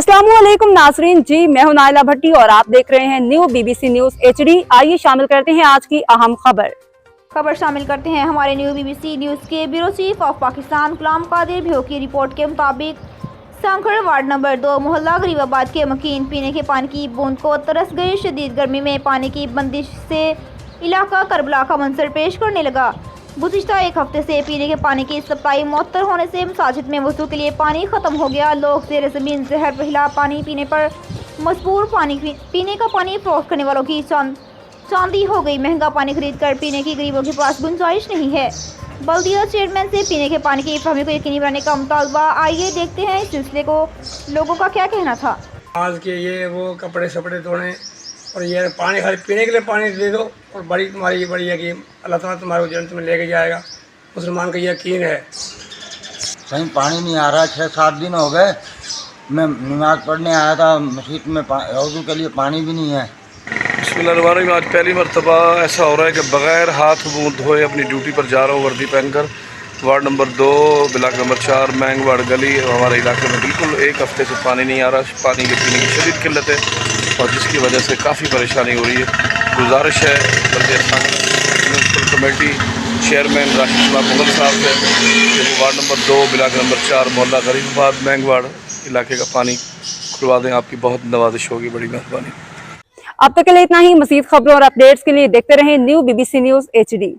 अस्सलामुअलैकुम नाजरीन जी, मैं हूं नाइला भट्टी और आप देख रहे हैं न्यू BBC न्यूज HD। आइए शामिल करते हैं आज की अहम खबर शामिल करते हैं हमारे न्यू BBC न्यूज़ के bureau chief of Pakistan Ghulam Qadir भ्यो की रिपोर्ट के मुताबिक संखड़ वार्ड नंबर 2 मोहल्ला गरीबाबाद के मकीन पीने के पानी की बूंद को तरस गई। शदीद गर्मी में पानी की बंदिश से इलाका करबला का मंजर पेश करने लगा। गुज़िश्ता एक हफ्ते से पीने के पानी की सप्लाई मुअत्तर होने से मसाजिद में वज़ू के लिए पानी ख़त्म हो गया। लोग ज़ेर ज़मीन जहर पहला पानी पीने पर मजबूर। पीने का पानी फरोख्त करने वालों की चांदी हो गई। महंगा पानी खरीद कर पीने की गरीबों के पास गुंजाइश नहीं है। बल्दिया चेयरमैन से पीने के पानी की फहमी को यकीनी बनाने का मुतालबा। आइए देखते हैं इस सिलसिले को लोगों का क्या कहना था। आज के ये वो कपड़े सपड़े धोने और ये पानी खाली पीने के लिए पानी दे दो। और बड़ी तुम्हारी ये बड़ी है कि अल्लाह ताला तुम्हारे जन्नत में लेके जाएगा, मुसलमान का यकीन है। कहीं पानी नहीं आ रहा, 6-7 दिन हो गए। मैं नमाज पढ़ने आया था मस्जिद में, वज़ू के लिए पानी भी नहीं है। बिस्मिल्लाहिर्रहमानिर्रहीम। आज पहली मरतबा ऐसा हो रहा है कि बग़ैर हाथ मुँह धोए अपनी ड्यूटी पर जा रहा हूँ वर्दी पहनकर। वार्ड नंबर 2 ब्लॉक नंबर 4 मैंगवाड़ गली हमारे इलाके में बिल्कुल एक हफ्ते से पानी नहीं आ रहा। पानी के पीने की शदीद किल्लत है और जिसकी वजह से काफ़ी परेशानी हो रही है। गुजारिश है बल्दिया municipal committee chairman Rashid Mughal साहब से कि वो वार्ड नंबर 2 ब्लॉक नंबर 4 मोहल्ला गरीबाबाद मैंगवाड़ इलाके का पानी खुलवा दें। आपकी बहुत नवाजिश होगी, बड़ी मेहरबानी। अब तक के लिए इतना ही। मज़ीद खबरों और अपडेट्स के लिए देखते रहें न्यू BBC न्यूज HD।